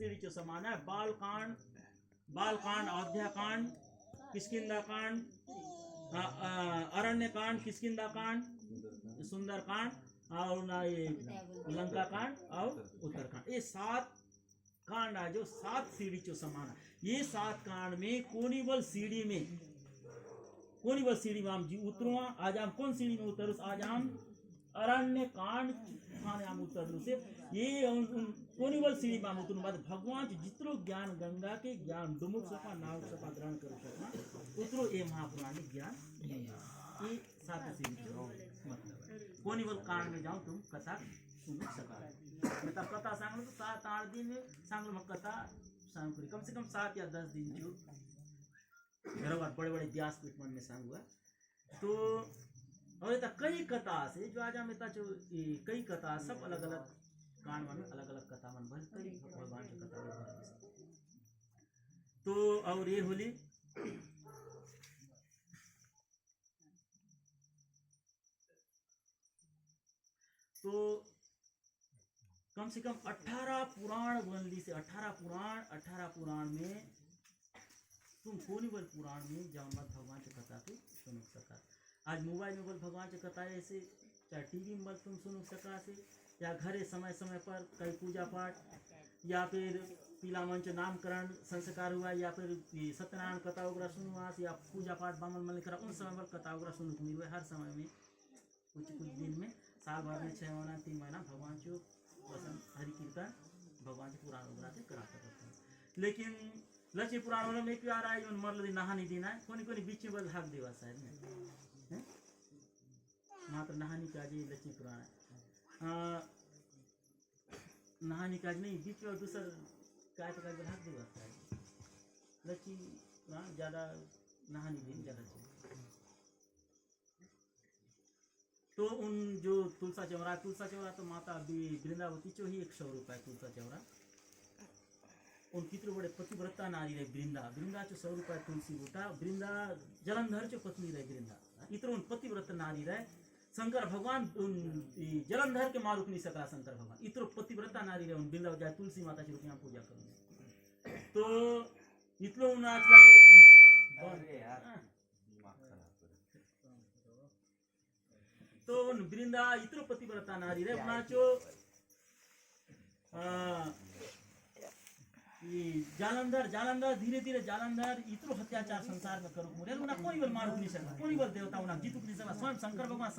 सीढ़ीचो समान है। बालकांड, अयोध्याकांड, किष्किंधाकांड, अरण्यकांड, किष्किंधाकांड, सुंदरकांड और ना ये लंका कांड और उत्तरकांड, ये 7 कांड है जो 7 सीढ़ीचो समान है। ये 7 कांड में कोनीबल सीढ़ी में हम जी उतरो। आज हम कौन सीढ़ी में उतरो? आज हम अरण्य कांड थाने हम उतरो से ये कोनीबल सीढ़ी में हम उतरो बाद भगवान जितरो ज्ञान गंगा के ज्ञान डुमुक सपा नाव सपा ग्रहण करो सपा उतरो ये महापुराणिक ज्ञान ये 7 सीढ़ी मतलब कोनीबल कांड में जाओ तुम कथा सुन सका। मतलब कथा सांगलो तो 7-8 दिन में सांगलो मग कथा सांग कम से कम 7 या 10 दिन जो घरवार बड़े व्यासपीठ मन में सांगुआ। तो और इतना कई कथा से जो आज हम इतना जो कई कथा सब अलग अलग कांड मन अलग अलग कथा मन बन कई भगवान की कथा बन। तो और ये होली तो कम से कम 18 पुराण बनली से 18 पुराण में तुम कोनीबल पुराण में जाऊंगा भगवान की कथा के सुन सका। आज मोबाइल में बोल भगवान की कथा ऐसे चाहे टीवी में तुम सुन सका से या घरे समय समय पर कई पूजा पाठ या फिर पीला मंच नामकरण संस्कार हुआ या फिर सत्यनारायण कथा वगैरह सुनुआ या पूजा पाठ बामन मन करा उन समय पर कथा वगैरह सुन मिले हर समय में कुछ दिन में साल भर में 6 महीना 3 महीना भगवान जो वसन हरि कीर्तन भगवान के पुराण वगैरह से कराते रहते हैं। लेकिन लक्ष्मी पुराण वाला में क्या रहा है मरल नहानी दिन है कोनी बीच में भाग देवा शायद में मात्र नहानी का जी लक्ष्मी पुराण है नहानी का नहीं बीच में दूसर काय तो काय भाग देवा शायद लक्ष्मी पुराण ज्यादा नहानी दिन ज्यादा चाहिए। तो उन जो तुलसा चौरा तो माता वृंदावती चो ही 100 रुपये तुलसा चौरा उन कितने बड़े पतिव्रता नारी रहे वृंदा चो 100 रुपये तुलसी बूटा वृंदा जलंधर चो पत्नी रहे वृंदा इतने उन पतिव्रता नारी रहे शंकर भगवान जलंधर के मारूक नहीं सका शंकर भगवान इतने पतिव्रता नारी रहे उन वृंदा जाए तुलसी माता की रुपया पूजा करूंगे तो इतने उन आज तो उन वृंदा इतने पतिव्रता नारी रहे उनाचो जालंधर धीरे धीरे जालंधर इतरो अत्याचार संसार में करो मुरे उना कोई बल मारू नहीं सकता कोई बल देवता उना जीतू नहीं सकता स्वयं शंकर भगवान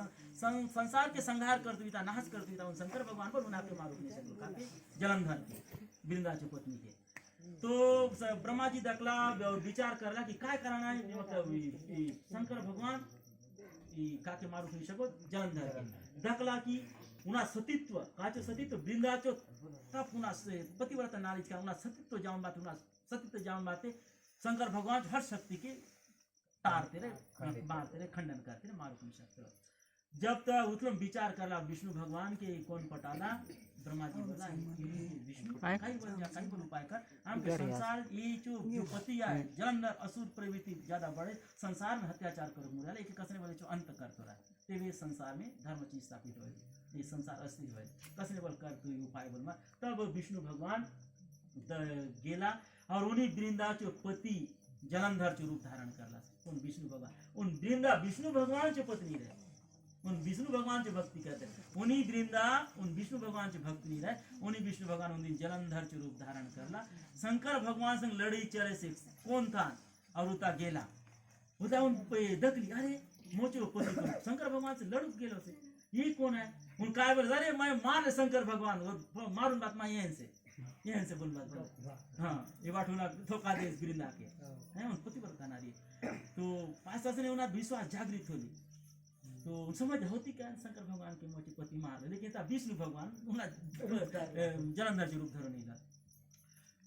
संसार के संहार कर दुईता नाश कर दुईता उन शंकर भगवान पर उना के मारू नहीं सकता काके जलंधर के वृंदा की पत्नी के। तो ब्रह्मा जी दकला विचार करला कि काय कराना है मतलब शंकर भगवान काके मारू नहीं सको जलंधर के दकला की उना सतीत्व काचो सतीत्व वृंदाचो तब उना पतिव्रता नारी का उना सतीत्व जाऊन बात उना सतीत्व जाऊन बाते शंकर भगवान हर शक्ति के तारते रहे मारते रहे खंडन करते रहे मारू नहीं सकते। जब तक उतलम विचार करला विष्णु भगवान के कौन पटाला ब्रह्मा जी बोला विष्णु कहीं बोल उपाय कर हम संसार ये जो पति है जलंधर असुर प्रवृत्ति ज्यादा बढ़े संसार में अत्याचार करो मुरा लेकिन कसने बोले जो अंत कर तो रहा तेरे संसार में धर्म चीज स्थापित हो ये संसार अस्तित्व है कसने बोल कर तू उपाय बोलमा तब विष्णु भगवान गेला और उन्हीं वृंदा जो पति जलंधर जो रूप धारण करला उन विष्णु भगवान उन वृंदा विष्णु भगवान जो पत्नी रहे उन विष्णु भगवान जो भक्ति करते उन्हीं वृंदा उन विष्णु भगवान जो भक्ति नहीं रहे उन्हीं विष्णु भगवान उन दिन जलंधर जो रूप धारण करला शंकर भगवान संग लड़ी चले से कौन था और उता गेला उता उन दकली अरे मोचो पति को शंकर भगवान से लड़ गेलो से ये कौन है उन काय बोल अरे मैं मार शंकर भगवान मारून बात मा यहन से बोल बात हाँ ये बात होना धोखा दे वृंदा के है उन पतिव्रता नारी तो पास ने उन्हें विश्वास जागृत होली तो समझ होती क्या शंकर भगवान के मोटी पति मार लेकिन था विष्णु भगवान जलंधर रूप धरो नहीं ला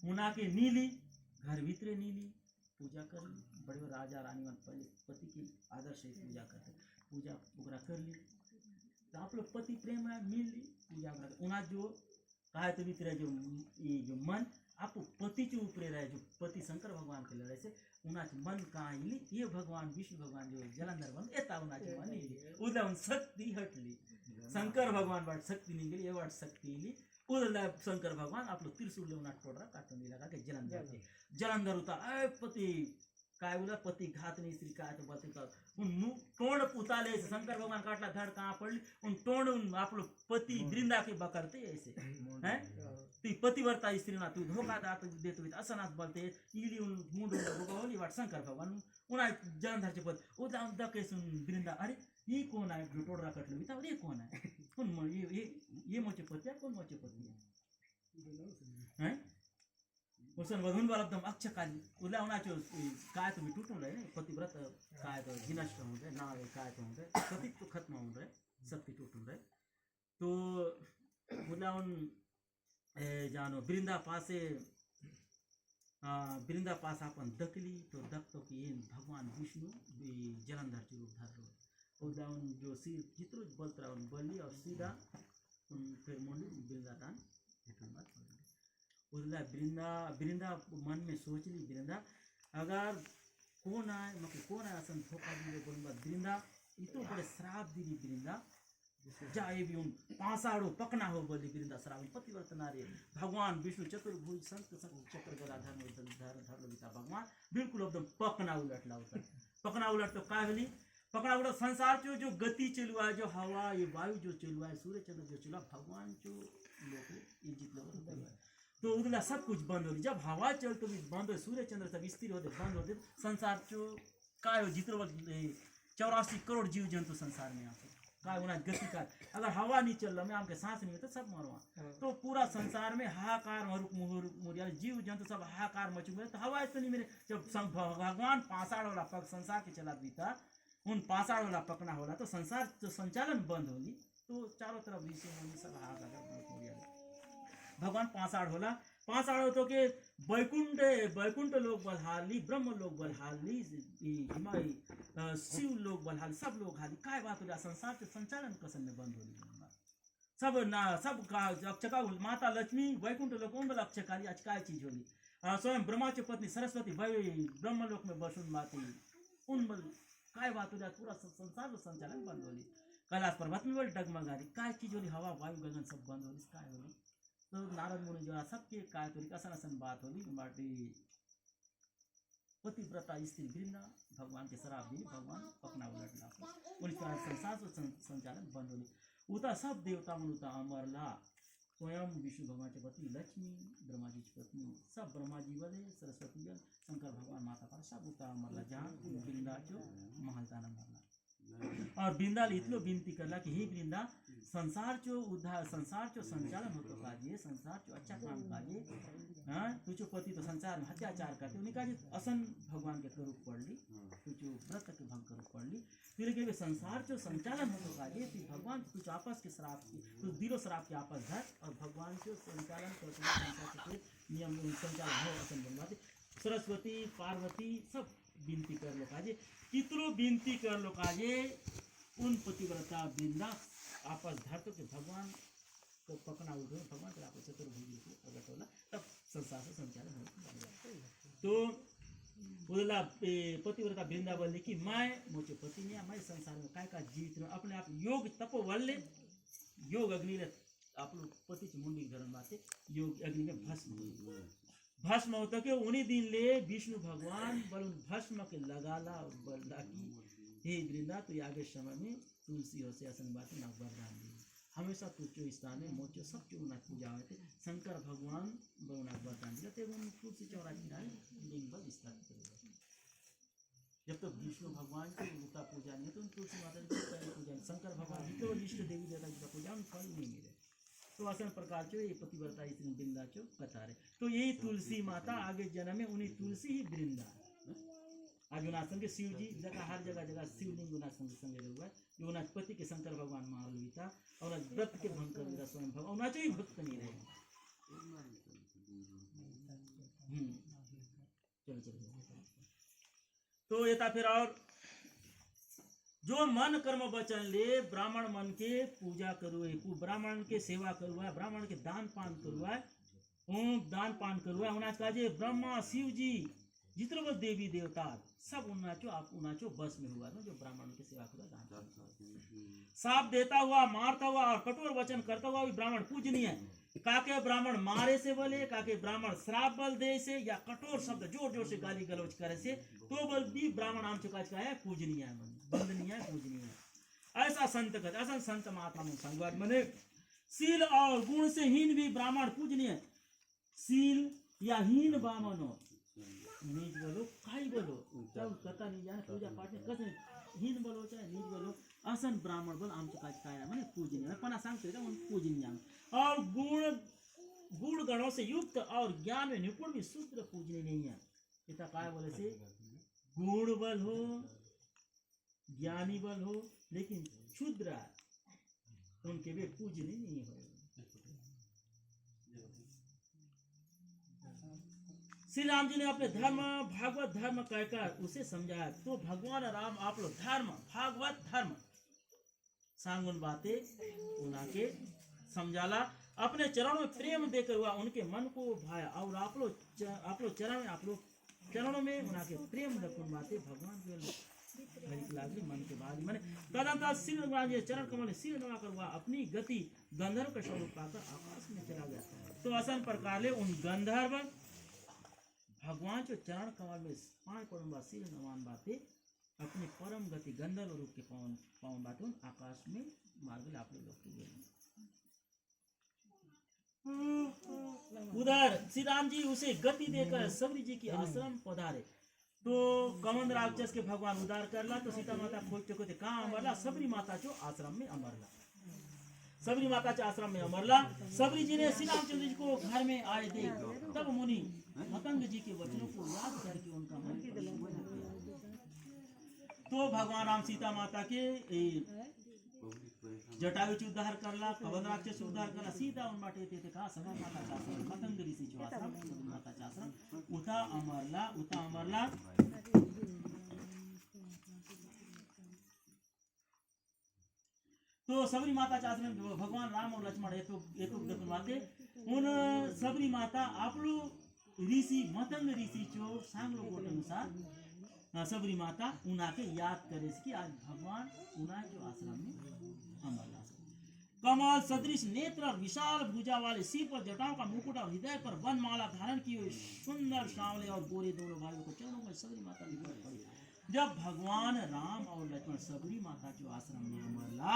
उना के नीली घर भीतरे नीली पूजा कर ली बड़े राजा रानी पहले पति की आदर से पूजा करते पूजा वगैरह कर ली तो आप लोग पति प्रेम है मिल ली पूजा वगैरह उना जो कहा तो भीतर जो मन आप पति जो ऊपरे रहे जो पति शंकर भगवान के लड़े से उनाच मन कहाँ ली ये भगवान विष्णु भगवान जो जलंधर बन एता उनाच मन ली उदा उन शक्ति हट ली शंकर भगवान बात शक्ति नहीं ली ये बात शक्ति ली उधर शंकर भगवान आप लोग त्रिशूल लेना टोड़ रहा काटून लगा के जलंधर उतार अय पति काय बोला पति घात नहीं स्त्री काय तो बोलते तो उन टोड़ उताले ऐसे शंकर भगवान काटला धड़ कहाँ पड़ी उन टोड़ उन आप लोग पति वृंदा के बकरते ऐसे हैं तू पतिव्रता स्त्री ना तू धोखा दा तो देतो असं नाच बोलते इली उन मुंड होली वाट शंकर भगवान उन्हा जलंधरचे पद उदा दकेस वृंदा अरे ये कौन है जो टोड़ रहा कटलो बिता ये कौन है कौन ये मोचे पति है कौन मोचे पति है उसने वधून वाला एकदम अक्षय काली उला उन्हाचो काय तुम्ही टूटून रहे पतिव्रत काय तो विनष्ट हो गए ना काय तो हो गए पति तो खत्म हो रहे सबके टूटून रहे तो उला उन जानो वृंदा पास अपन दकली तो दकतो कि ये भगवान विष्णु जलंधर के रूप धार उला उन जो सिर जितरो बलतरा उन बलि और सीधा उन फिर मुंडी वृंदा दान हेठन बात उधर वृंदा मन में सोच ली वृंदा अगर कौन आए असन धोखा दिए बोलूंगा वृंदा इतो बड़े श्राप दिली वृंदा जाए भी उन पासाड़ो पकना हो बोली वृंदा श्राप पतिव्रत नारी भगवान विष्णु चतुर्भुज संत चक्र गदाधर गीता भगवान बिल्कुल एकदम पकना उलटला होता पकना उलट तो का बोली पकड़ा उलट संसार जो गति चलुआ है जो हवा ये वायु जो चलुआ है सूर्य चंद्र जो चलुआ भगवान जो लोग ये जितना तो उधर सब कुछ बंद हो गई जब हवा चल तो भी बंद हो सूर्य चंद्र सब स्थिर होते बंद होते संसार जो काय हो जितने 84 करोड़ जीव जंतु संसार में आते काय होना गति का अगर हवा नहीं चल रहा मैं आपके सांस नहीं होता सब मरवा तो पूरा संसार में हाहाकार मुरिया जीव जंतु सब हाहाकार मचू गए तो हवा तो नहीं मेरे जब भगवान पासाड़ वाला पग संसार के चला बीता उन पासाड़ वाला पकना होला तो संसार जो संचालन बंद होगी तो चारों तरफ ऋषि मुनि सब हाहाकार भगवान पासाड़ होला पासाड़ हो तो के बैकुंठ लोग बलहाली ब्रह्म लोग बलहाली शिव लोग बलहाली सब लोग हाली काय बात हो संसार के संचालन कसन में बंद होली सब ना सब अक्षका माता लक्ष्मी वैकुंठ लोक बोला अक्षकाली आज काय चीज होली स्वयं ब्रह्मा की पत्नी सरस्वती ब्रह्म लोक में बसून माती उन काय बात हो पूरा संसार संचालन बंद होली कैलाश पर्वत में बड़ी डगमगारी काय चीज होली हवा वायु गगन सब बंद होली काय होली तो नारद मुनि जो सबके काय तो असन बात होली बाटी पतिव्रता स्त्री वृंदा भगवान के शराब दी भगवान पकना उलटला उन संसार संचालन बंद होली उता सब देवता उता अमरला स्वयं विष्णु भगवान के पत्नी लक्ष्मी ब्रह्मा जी की पत्नी सब ब्रह्मा जी वाले सरस्वती जल शंकर भगवान माता पर सब उता अमरला जहाँ वृंदा जो महलता मरला और वृंदा इतलो विनती करला कि हे वृंदा संसार जो उद्धार संसार जो संचालन होतो काजे संसार जो अच्छा काम काजे हाँ तुझो पति तो संसार में अत्याचार करते उन्हें काजे असन भगवान के स्वरूप पढ़ ली तुझो व्रत के भंग कर पढ़ ली फिर के संसार जो संचालन होतो काजे फिर भगवान तुझ आपस के श्राप तो दिलो श्राप के आपस धर और भगवान जो संचालन करते संसार के नियम संचालन हो असन बनवाते सरस्वती पार्वती सब विनती कर लो काजे कितरो विनती कर लो काजे उन पतिव्रता वृंदा आपस धरतो के भगवान को पकना उठो भगवान तेरा आपस चतुर्भुज को प्रकट होला तब संसार से संचालन हो तो बोला पतिव्रता वृंदा बोली कि मैं मोचे पति ने मैं संसार में काय का जीवित में अपने आप योग तपोबल योग अग्नि आप लोग पति की मुंडी धर्म बाते योग अग्नि में भस्म होता के उन्हीं दिन ले विष्णु भगवान बल भस्म के लगाला बोला कि हे वृंदा तो आगे समय में तुलसी हो से असन बात ना वरदान दी हमेशा तुझो स्थान में मोचो सब क्यों ना पूजा होते शंकर भगवान बना वरदान दिया ते उन तुलसी चौरा किनारे लिंग बल स्थापित करेगा जब तक विष्णु भगवान की उनका पूजा नहीं तो तुलसी माता की पूजा शंकर भगवान तो इष्ट देवी देवता की पूजा उन फल नहीं मिले तो असन प्रकार जो ये पतिव्रता स्त्री वृंदा जो बता रहे तो यही तुलसी माता आगे जन्म में उन्हीं तुलसी ही वृंदा आज उनासन के शिव जी जगह हर जगह शिवलिंग उनासन संगे हुआ है जो उनाच पति के शंकर भगवान मार लुईता और व्रत के भंग कर दिया स्वयं भगवान उनाच ही भक्त नहीं रहे चलो तो ये था फिर और जो मन कर्म वचन ले ब्राह्मण मन के पूजा करुए ब्राह्मण के सेवा करुआ ब्राह्मण के दान पान करुआ दान पान करुआ उन्हें कहा ब्रह्मा शिव जी जितने वो देवी देवता सब उन्नाचो बस में हुआ था, जो ब्राह्मण की सेवा करा। साप देता हुआ, मारता हुआ और कठोर वचन करता हुआ भी ब्राह्मण पूजनीय है। काके ब्राह्मण मारे से बोले, काके ब्राह्मण श्राप बल दे से, या कठोर शब्द जोर जोर से गाली गलौज करे से, तो बल भी ब्राह्मण आम चुका है पूजनीय है, वंदनीय है, पूजनीय है। ऐसा संत कहते, ऐसा संत महात्मा में संगवाद मने शील और गुण से हीन भी ब्राह्मण पूजनीय है। शील या हीन ब्राह्मण नीच बोलो काई बोलो, जब कथा नहीं जाने पूजा पाठ में कसं हीन बोलो चाहे नीच बोलो, असन ब्राह्मण बोल आमचं काय माने पूजनीय पण सांगते का पूजनीय। और गुण गणों से युक्त और ज्ञान में निपुण भी शूद्र पूजनीय नहीं है। इतना काय बोले से गुण बल हो, ज्ञानी बल हो, लेकिन शूद्र उनके भी पूजनीय नहीं हो। श्री राम जी ने अपने धर्म भागवत धर्म कहकर उसे समझाया। तो भगवान राम आप लोग धर्म भागवत धर्म सांगुन बातें उनके समझाला, अपने चरणों में प्रेम देकर हुआ उनके मन को भाया। और आप लोग चरणों में उनके प्रेम दकुन बातें भगवान के लागली मन के बाद मैंने तदंतर सिर नवा चरण कमल सिर नवा कर हुआ अपनी गति गंधर्व का स्वरूप पाकर आकाश में चला गया। तो असन प्रकार ले उन गंधर्व भगवान जो चरण कमल में पाए पड़ूंगा सिर नवान बातें अपने परम गति गंधर्व रूप के पावन बातें आकाश में मार्ग आप लोग उधर श्री राम जी उसे गति देकर सबरी जी की आश्रम पधारे। तो कमंद राक्षस के भगवान उदार करला, तो सीता माता खोज चुके थे कहाँ अमरला, सबरी माता जो आश्रम में अमरला, सबरी माता के आश्रम में अमरला। सबरी जी ने श्री रामचंद्र जी को घर में आए देख तब मुनि मतंग जी के वचनों को याद करके उनका मन तो भगवान राम सीता माता के जटायु उद्धार करला, कमंद राक्षस उद्धार करला, सीता उन माटे ते कहा सभा माता चाश्रम मतंग ऋषि जो आश्रम माता चाश्रम उता अमरला। तो सबरी माता चाश्रम भगवान राम और लक्ष्मण ये तो दकुनवाते उन सबरी माता आप लोग ऋषि मतंग ऋषि जो सांगलो गोट अनुसार सबरी माता उना के याद करे कि आज भगवान उना जो आश्रम में अमरला। कमल सदृश नेत्र और विशाल भुजा वाले सिर पर जटाओं का मुकुट और हृदय पर वनमाला धारण किए हुए सुंदर सांवले और गोरे दोनों भाइयों को चरणों में सबरी माता निकट पड़ी। जब भगवान राम और लक्ष्मण सबरी माता जो आश्रम में अमरला,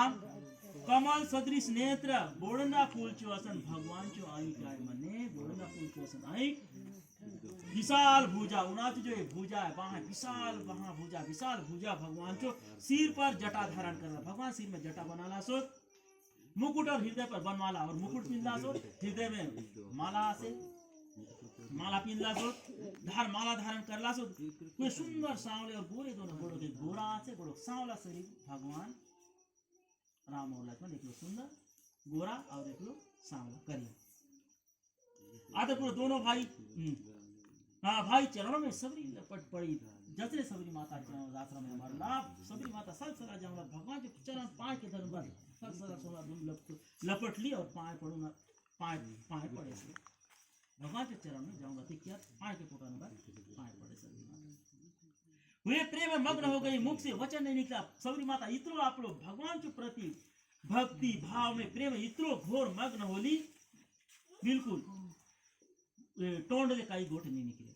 कमल सदृश नेत्र बोड़ंदा फूल चो असन भगवान चो आई काय मने बोड़ंदा फूल चो असन आई विशाल भुजा उनाच जो भुजा है वहां विशाल भुजा भगवान चो सिर पर जटा धारण कर रहा। भगवान सिर में जटा बनाला सो मुकुट और हृदय पर बनमाला और मुकुट पिंदा सो हृदय में माला पिंदा सो माला धारण करला सो कोई सुंदर सांवले और गोरे दोनों गोड़ों के गोरा से गोड़ों सांवला शरीर भगवान राम और लक्ष्मण एक लो सुंदर गोरा और एक लो सांवला करिए आते पूरे दोनों भाई भाई चरणों में सबरी लपट पड़ी। जैसे सबरी माता चरण आश्रम में अमरला, सबरी माता सल सला जाऊंगा भगवान के चरण पाए के धर्म पर सल सला सोला लपट ली और पाए पड़ूंगा पाए पड़े से भगवान के चरण में जाऊंगा तो क्या पाए के पोटा पाए पड़े सबरी माता वे प्रेम में मग्न हो गई, मुख से वचन नहीं निकला। सबरी माता इतरो आप लोग भगवान के प्रति भक्ति भाव में प्रेम इतरो घोर मग्न होली बिल्कुल टोंड ले काई गोट नहीं निकले।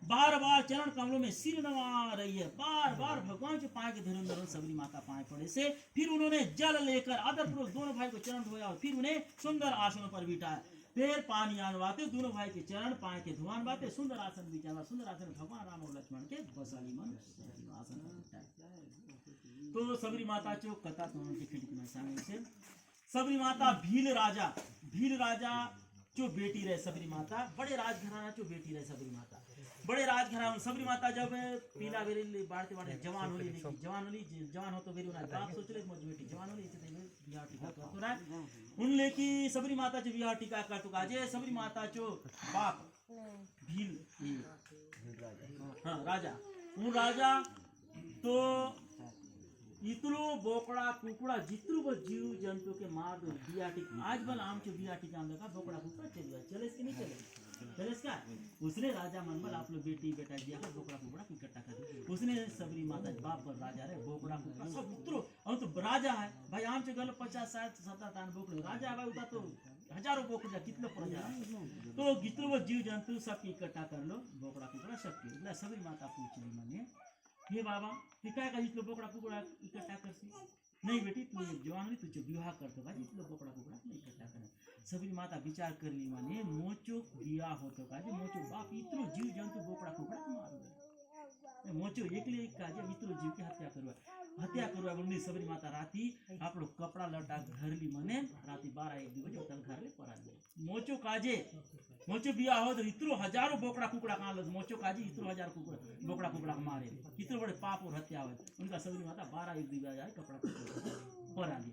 बार बार चरण कमलों में सिर नवा रही है, बार बार भगवान के पाए के धर्म सबरी माता पाए पड़े से फिर उन्होंने जल लेकर आदरपूर्वक दोनों भाई को चरण धोया और फिर उन्हें सुंदर आसन पर बिठाया। फिर पानी आनवाते दोनों भाई के चरण पाए के धुआन बाते सुंदर आसन बिछाया। सुंदर आसन भगवान राम और लक्ष्मण के बसाली मन आसन पर बिठाया। तो सबरी माता जो कथा तो खिड़की में सामने से सबरी माता भील राजा जो बेटी रहे सबरी माता बड़े राजघराना जो बेटी रहे सबरी माता बड़े राजघराना सबरी माता जब पीला बेरी बाढ़ते जवान हो तो बेरी बाप सोच रहे मुझ बेटी जवान होली इसे बियाह टीका कर तो रहा उनले की सबरी माता जो बियाह टीका कर तो काजे सबरी माता जो बाप भील राजा उन राजा तो इतलो बोकड़ा कुकड़ा जितरू बल जीव जंतु के मार दो बिया टीका आज बल आम चो बिया टीका का बोकड़ा कुकड़ा चल गया चले इसके नहीं चले क्या उसने राजा मनमल आप लोग बेटी बेटा दिया कर बोकड़ा कुकड़ा इकट्ठा कर उसने सबरी माता बाप पर राजा रहे बोकड़ा कुकड़ा सब उतरो और तो राजा है भाई आम से गल 50 60 70 बोकड़े राजा भाई उता तो हजारों बोकड़ा कितने पड़ जा तो जितने वो जीव जंतु सब इकट्ठा कर लो बोकड़ा कुकड़ा सबके सबरी माता पूछ ली मैंने हे बाबा तू काय का जितने बोकड़ा कुकड़ा इकट्ठा करसी नहीं बेटी तू जवान नहीं तुझे विवाह करतो का जितने बोकड़ा कुकड़ा नहीं इकट्ठा कर सबरी माता विचार कर ली माने मोचो विवाह होतो का मोचो बाप इतरो जीव जंतु बोकड़ा कुकड़ा मारो मोचो एकले एक काजे इतरो जीव की हत्या करवा बोलनी सबरी माता राती आपलो कपड़ा लटा घरली मने राती 12-1 बजे तक घर ले परा दे मोचो काजे मोचो बिया हो तो इतरो हजारों बोकड़ा कुकड़ा काल मोचो काजे इतरो हजार कुकड़ा बोकड़ा कुकड़ा मारे इतरो बड़े पाप और हत्या हो उनका सबरी माता 12-1 बजे जाए कपड़ा परा दे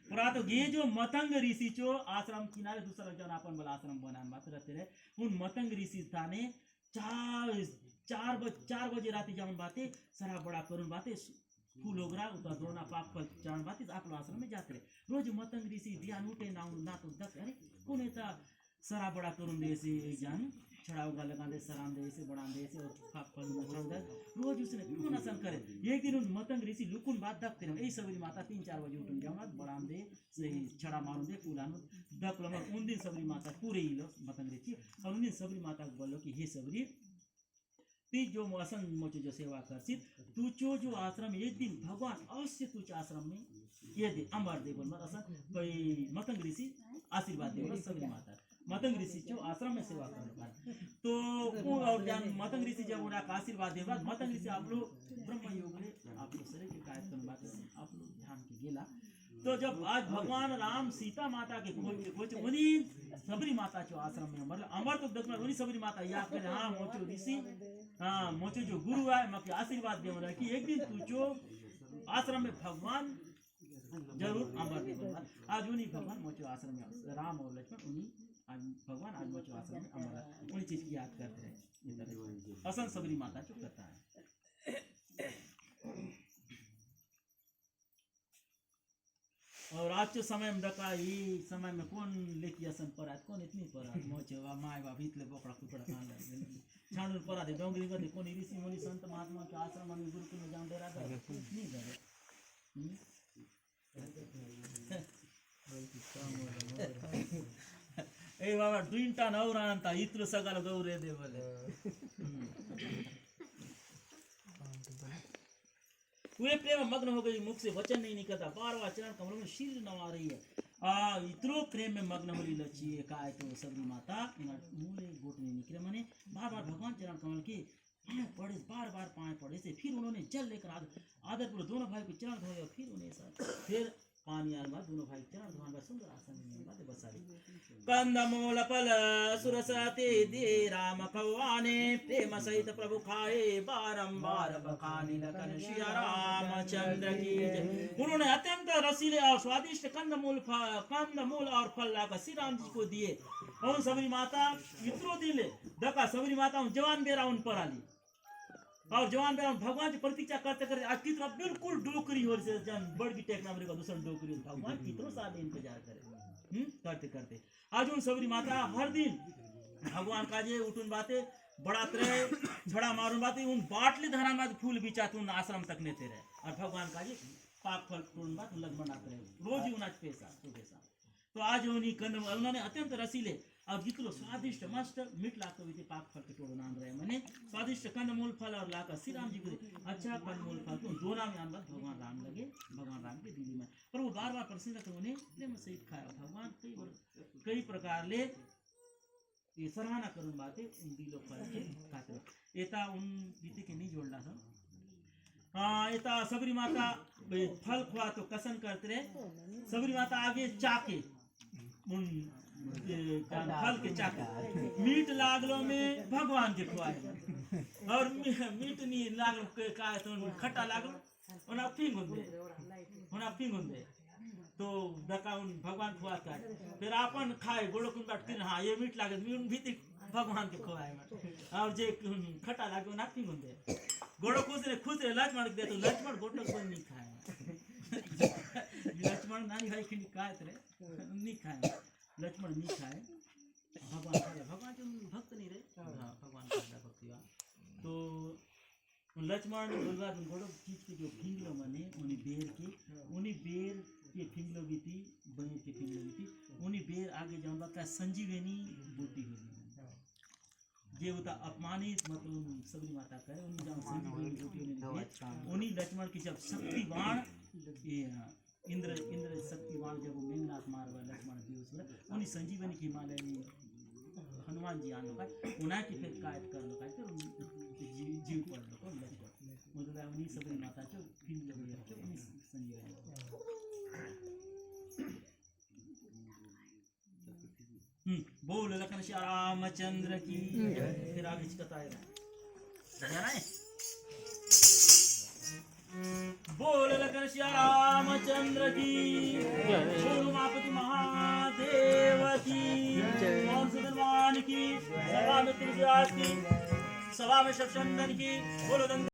पूरा तो ये जो मतंग ऋषि चो आश्रम किनारे दूसरा जन अपन बल आश्रम बनान मात्र रहते रहे उन मतंग ऋषि थाने 4 बजे राती जाऊन बातें सरा बड़ा करून बातें फूल ओगरा उतर दोना पाप फल चरण बाती आप लोग आश्रम में जाते रहे रोज मतंग ऋषि ध्यान उठे ना तो दस अरे कौन ऐसा सरा बड़ा करून दे से जान छड़ा उगा लगा दे सराम दे से बड़ा दे से और पाप फल में दे रोज उसने कौन आसन करे एक दिन उन मतंग ऋषि लुकुन बात दखते रहे सबरी माता 3-4 बजे उठन जाऊंगा बड़ा दे से छड़ा मारू दे फूलानु दक लम उन दिन सबरी माता पूरे ही लो मतंग ऋषि और उन दिन सबरी माता को बोलो कि हे सबरी ती जो आसन मोचो जो सेवा करसित तू जो आश्रम एक दिन भगवान अवश्य तुझ आश्रम में ये दे अमर दे बोल मत आसन कोई मतंग ऋषि आशीर्वाद दे सबरी माता मतंग ऋषि जो आश्रम में सेवा करने तो और जान मतंग ऋषि जब उनका आशीर्वाद दे मतंग ऋषि आप लोग ब्रह्म योग में आप लोग शरीर के कार्यक्रम बात आप लोग ध्यान के गेला तो जब आज भगवान राम सीता माता के खोज उन्हीं सबरी माता जो आश्रम में मतलब अमर तो दक्षिण उन्हीं सबरी माता या फिर हाँ मोचो ऋषि हाँ मोचो जो गुरु है मैं आशीर्वाद दे रहा कि एक दिन तू जो आश्रम में भगवान जरूर अमर दे आज उन्हीं भगवान मोचो आश्रम में राम और लक्ष्मण उन्हीं आज भगवान आज मोचो आश्रम में अमर उन्हीं चीज की याद करते रहे असन सबरी माता जो करता है और आज के समय में दका ये समय में कौन लेकी असन परा कौन इतनी परा मोचे वा माय बाप इतले बोकड़ा कुकड़ा कान छाणुर परा दे डोंगरी को कौन ऋषि मुनि संत महात्मा के आश्रम में गुरुकुल में जाऊं डेरा कर नहीं करे ए बाबा दुईटा नवरा अंत इत्र सगल गौरे दे बोले पूरे प्रेम मग्न हो गई मुख से वचन नहीं निकलता बार चरण कमलों में शील नवा रही है इतरो प्रेम में मग्न हो रही लची काय तो सबरी माता मूले गोट में निकले मने बार भगवान चरण कमल की पाए पड़े बार पाए पड़े से फिर उन्होंने जल लेकर आदरपुर दोनों भाई को चरण धोया फिर उन्हें फिर पानी आने बाद दोनों भाई चरण धोने बाद सुंदर आसन में बातें बसा ली कंदमूल फल सुरसते दे राम भगवाने प्रेम सहित प्रभु खाए बारंबार बखानी लखन श्री रामचंद्र की जय उन्होंने अत्यंत रसीले और स्वादिष्ट कंदमूल और फल लाकर श्री राम जी को दिए और सबरी माता इतरो दिले दका सबरी माता जवान बेरा उन पर आली और जवान बेरा भगवान की प्रतीक्षा करते करते आज कितना बिल्कुल डोकरी हो रही जन बड़ की टेक्नोलॉजी का दूसरा डोकरी भगवान कितनो साल इंतजार करे करते करते आज उन सबरी माता हर दिन भगवान का जे उठुन बाते बड़ा रहे झड़ा मारून बाते उन बाटली धरा में फूल बिचाते उन आश्रम तक नेते रहे और भगवान का जे पाक फल तोड़न बात लग बनाते रहे रोज ही उनाज पैसा तो आज उन्हीं कंद उन्होंने अत्यंत रसीले और जितनो स्वादिष्ट मस्त मीठ लाकर हुई पाक फल के तोड़ नान रहे मैंने स्वादिष्ट कंदमूल फल और लाकर श्री राम जी को अच्छा कंदमूल फल तो दोना में आन भगवान राम लगे भगवान राम के दिल्ली में पर वो बार प्रसन्न करके उन्हें प्रेम सहित खाया भगवान कई प्रकार ले ये सराहना करून बातें उन दिलो फल के खाते एता उन बीते के नहीं जोड़ना था एता सबरी माता फल खुआ तो कसन करते रहे सबरी माता आगे चाके उन फल के चाके मीट लागलो में भगवान के खुआए और मीट नहीं लागलो के का तो खट्टा लागलो उना फिंग दे तो दका उन भगवान खुआता है फिर अपन खाए गोड़ो कुन बाट फिर हाँ ये मीट लागे मीट भीति भगवान के खुआए और जे खट्टा लागे ना फिंग दे गोड़ो खुश रे लक्ष्मण दे तो लक्ष्मण गोटो कोई नहीं खाए लक्ष्मण नानी भाई खिंडी खाए रे नहीं खाए लक्ष्मण नहीं खाए भगवान जो भक्त नहीं लक्ष्मण बोलवा गोड़ो चीज के जो फिंगलो मने उन्हीं बेर के फिंगलो भी थी बने के फिंगलो भी थी उन्हीं बेर आगे जाऊंगा का संजीवनी बूटी हुई जे होता अपमानित मतलब सबरी माता करे उन्हीं जाऊं संजीवनी बूटी उन्हीं लक्ष्मण की जब शक्तिवान इंद्र शक्तिवान जब वो मेघनाथ मारवा लक्ष्मण बेहोश हुआ उन्हीं संजीवनी की हिमालय में हनुमान जी आन लोग उन्हें की फिर कायद कर लो फिर जीव पड़ लो मतलब उन्हीं सबरी माता जो फिर लोग उन्हीं संजीवनी बोल लखन श्री रामचंद्र की फिर आगे कथा है बोल लखन श्री रामचंद्र की बोल उमापति महादेव की कौन सुधरवान की सभा में तुलसीदास की सभा में शब्द की बोलो